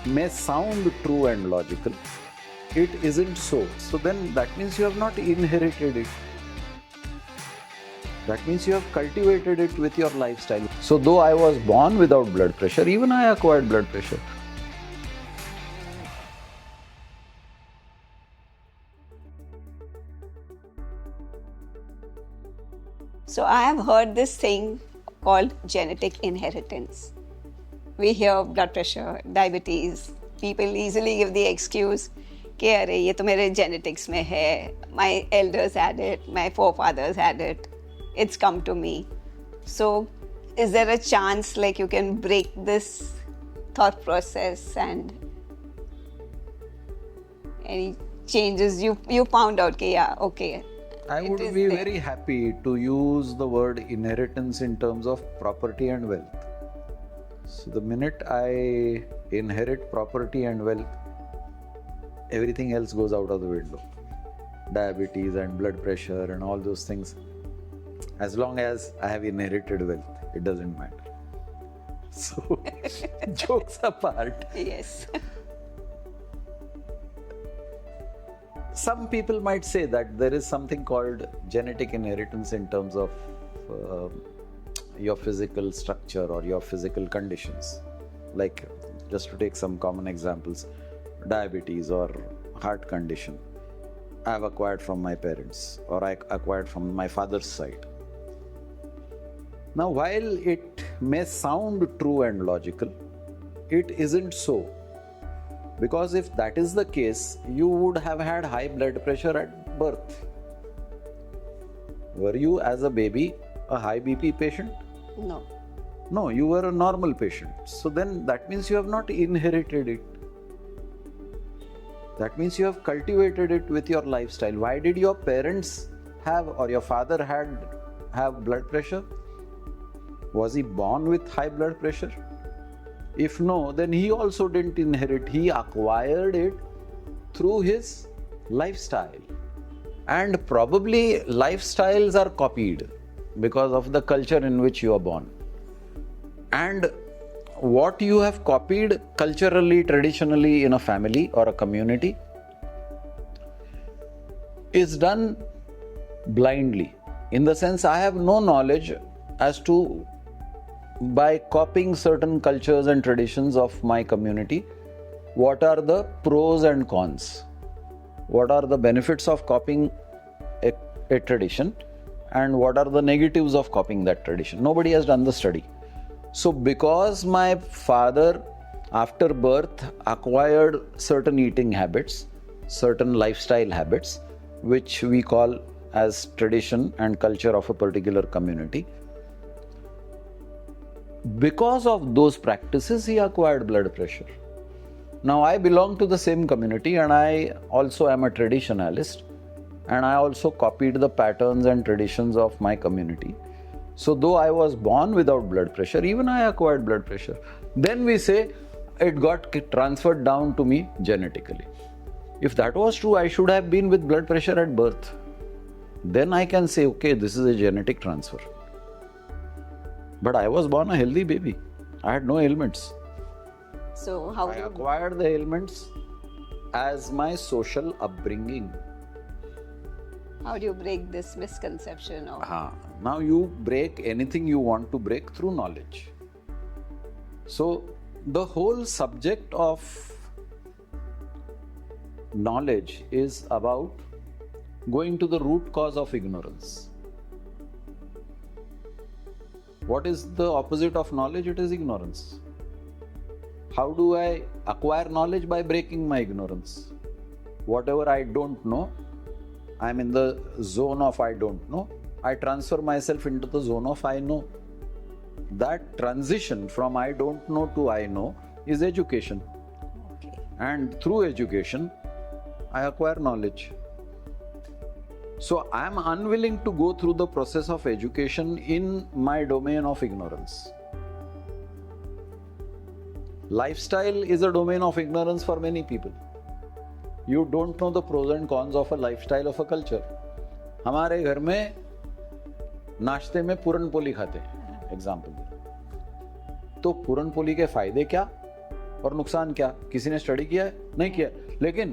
may sound true and logical, it isn't so. So then that means you have not inherited it. That means you have cultivated it with your lifestyle. So though I was born without blood pressure, even I acquired blood pressure. So I have heard this thing called genetic inheritance. We hear blood pressure, diabetes. People easily give the excuse कि अरे ये तो मेरे genetics में है. My elders had it, my forefathers had it. It's come to me. So is there a chance like you can break this thought process and any changes you found out कि yeah, okay. I would be very happy to use the word inheritance in terms of property and wealth. So the minute I inherit property and wealth, everything else goes out of the window. Diabetes and blood pressure and all those things. As long as I have inherited wealth, it doesn't matter. So, jokes apart. Yes. Some people might say that there is something called genetic inheritance in terms of your physical structure or your physical conditions. Like, just to take some common examples, diabetes or heart condition, I have acquired from my parents or I acquired from my father's side. Now, while it may sound true and logical, it isn't so. Because if that is the case, you would have had high blood pressure at birth. Were you, as a baby, a high BP patient? No. No, you were a normal patient. So then that means you have not inherited it. That means you have cultivated it with your lifestyle. Why did your parents have, or your father have blood pressure? Was he born with high blood pressure? If no, then he also didn't inherit. He acquired it through his lifestyle. And probably lifestyles are copied because of the culture in which you are born. And what you have copied culturally, traditionally in a family or a community is done blindly. In the sense, I have no knowledge as to, by copying certain cultures and traditions of my community, what are the pros and cons? What are the benefits of copying a tradition? And what are the negatives of copying that tradition? Nobody has done the study. So because my father, after birth, acquired certain eating habits, certain lifestyle habits, which we call as tradition and culture of a particular community, because of those practices, he acquired blood pressure. Now, I belong to the same community and I also am a traditionalist, and I also copied the patterns and traditions of my community. So, though I was born without blood pressure, even I acquired blood pressure. Then we say it got transferred down to me genetically. If that was true, I should have been with blood pressure at birth. Then I can say, okay, this is a genetic transfer. But I was born a healthy baby. I had no ailments. So how I do acquired the ailments as my social upbringing. you break this misconception of Now you break anything you want to break through knowledge. So the whole subject of knowledge is about going to the root cause of ignorance. What is the opposite of knowledge? It is ignorance. How do I acquire knowledge? By breaking my ignorance. Whatever I don't know, I'm in the zone of I don't know. I transfer myself into the zone of I know. That transition from I don't know to I know is education. okay. And through education, I acquire knowledge. So I am unwilling to go through the process of education in my domain of ignorance. Lifestyle is a domain of ignorance for many people. You don't know the pros and cons of a lifestyle of a culture. हमारे घर में नाश्ते में पूरन पोली खाते हैं, example. तो पूरन पोली के फायदे क्या और नुकसान क्या? किसी ने स्टडी किया है? नहीं किया, लेकिन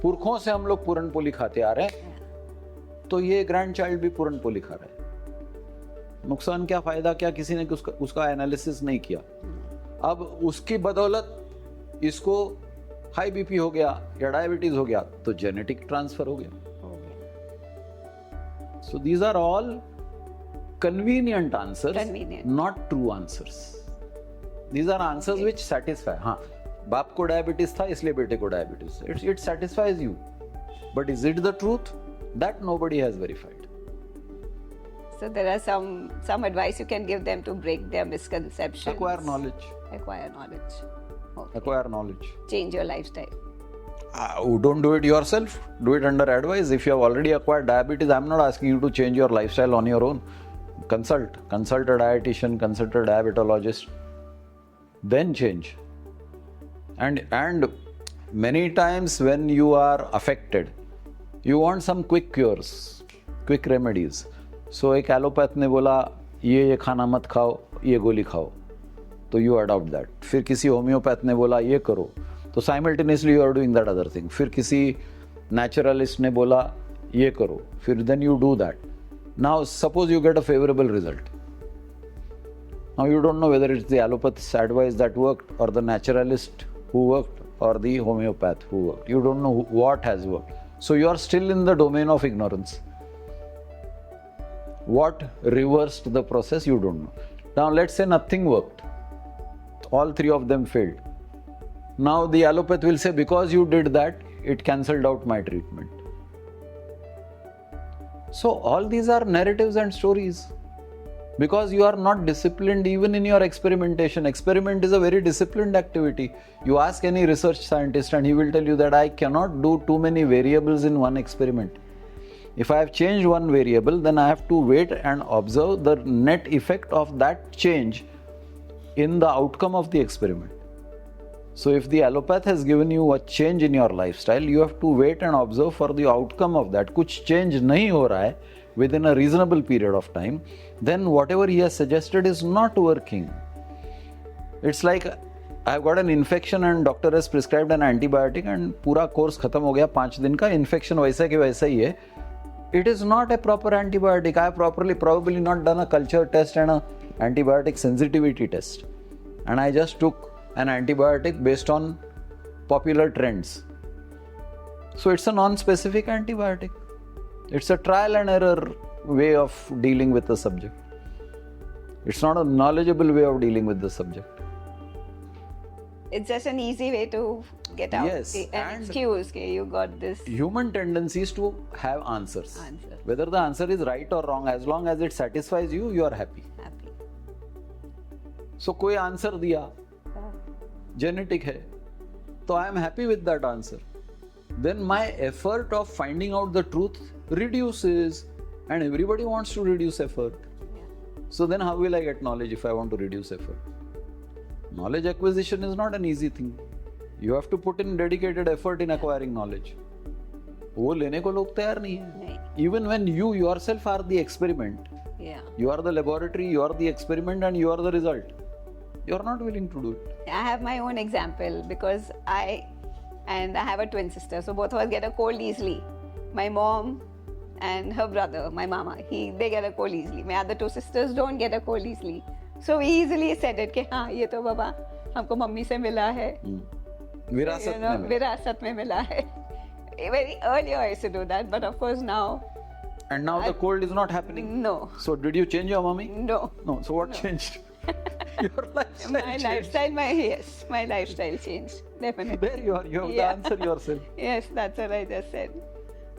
पुरखों से हम लोग पूरन पोली खाते आ रहे हैं, तो ये ग्रैंड चाइल्ड भी पूरन पोली खा रहा है। नुकसान क्या, फायदा क्या, किसी ने उसका एनालिसिस नहीं किया। अब उसकी बदौलत इसको हाई बीपी हो गया या डायबिटीज हो गया, तो जेनेटिक ट्रांसफर हो गया। So these are all convenient answers, Convenient. not true answers. These are answers which satisfy. हाँ, बाप को डायबिटीज था इसलिए बेटे को diabetes, it satisfies you. But is it the truth? That nobody has verified. So there are some advice you can give them to break their misconceptions. Acquire knowledge. Acquire knowledge. Okay. Acquire knowledge. Change your lifestyle. Don't do it yourself. Do it under advice. If you have already acquired diabetes, I'm not asking you to change your lifestyle on your own. Consult a dietitian, consult a diabetologist, then change. And many times when you are affected, you want some quick cures, quick remedies. So एक allopath ने बोला ये खाना मत खाओ, ये गोली खाओ, तो you adopt that. फिर किसी होम्योपैथ ने बोला ये करो, तो simultaneously you are doing that other thing. फिर किसी नेचुरलिस्ट ने बोला ये करो, फिर then you do that. Now suppose you get a favourable result. Now you don't know whether it's the allopaths advice that worked और द नेचुरलिस्ट हु वर्कड और the homeopath who worked. You don't know what has worked. So you are still in the domain of ignorance. What reversed the process, you don't know. Now let's say nothing worked. All three of them failed. Now the allopath will say, because you did that, it cancelled out my treatment. So all these are narratives and stories. Because you are not disciplined even in your experimentation. Experiment is a very disciplined activity. You ask any research scientist and he will tell you that I cannot do too many variables in one experiment. If I have changed one variable, then I have to wait and observe the net effect of that change in the outcome of the experiment. So if the allopath has given you a change in your lifestyle, you have to wait and observe for the outcome of that. कुछ change नहीं हो रहा है within a reasonable period of time, then whatever he has suggested is not working. It's like I've got an infection and doctor has prescribed an antibiotic and पूरा course खत्म हो गया 5 दिन का, infection वैसा के वैसा ही है. It is not a proper antibiotic. I have probably not done a culture test and a antibiotic sensitivity test. And I just took an antibiotic based on popular trends. So it's a non-specific antibiotic. It's a trial and error way of dealing with the subject. It's not a knowledgeable way of dealing with the subject. It's just an easy way to get out. Yes, An and excuse. Okay, you got this. Human tendency is to have answers. Whether the answer is right or wrong, as long as it satisfies you, you are happy. Happy. So कोई answer दिया, genetic है, तो I am happy with that answer. Then my effort of finding out the truth reduces, and everybody wants to reduce effort. So then how will I get knowledge if I want to reduce effort? Knowledge acquisition is not an easy thing. You have to put in dedicated effort in acquiring knowledge. वो लेने को लोग तैयार नहीं है. Even when you yourself are the experiment, you are the laboratory, you are the experiment, and you are the result. You are not willing to do it. I have my own example because I have a twin sister, so both of us get a cold easily. My mom and her brother, my mama, they get a cold easily. My other two sisters don't get a cold easily. So we easily said it कि हाँ ये तो बाबा हमको mummy से मिला है. विरासत में मिला है. Very earlier I used to do that, but of course now. And now the cold is not happening. No. So did you change your mommy? No. No. So what changed? Your lifestyle. My lifestyle changed. Definitely. There you are. You have the answer yourself. Yes, that's what I just said.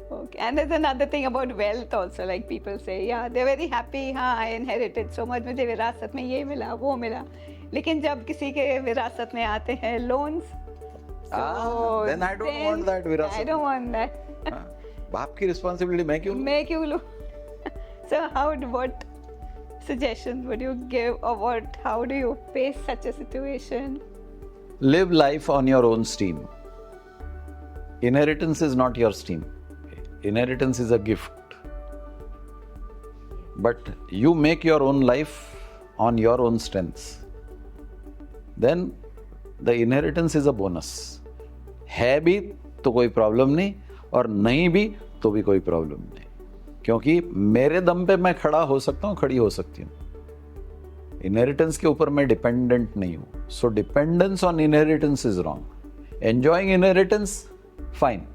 Okay. And there's another thing about wealth also. Like people say, yeah, they're very happy. हाँ, I inherited so much. मुझे विरासत में ये मिला, वो मिला. लेकिन जब किसी के विरासत में आते हैं loans, then I don't want that विरासत. I don't want that. बाप की responsibility मैं क्यों लूँ? So what suggestions would you give, or how do you face such a situation? Live life on your own steam. Inheritance is not your steam. Inheritance is a gift. But you make your own life on your own strengths. Then the inheritance is a bonus. है भी तो कोई problem नहीं, और नहीं भी तो भी कोई प्रॉब्लम नहीं, क्योंकि मेरे दम पे मैं खड़ा हो सकता हूँ, खड़ी हो सकती हूँ. इनहेरिटेंस के ऊपर मैं डिपेंडेंट नहीं हूँ. So dependence on inheritance is wrong. Enjoying inheritance, fine.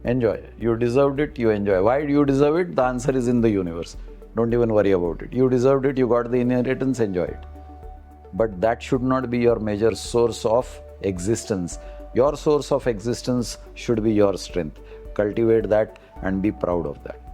Enjoy. You deserved it, you enjoy. Why do you deserve it? The answer is in the universe. Don't even worry about it. You deserved it, you got the inheritance, enjoy it. But that should not be your major source of existence. Your source of existence should be your strength. Cultivate that and be proud of that.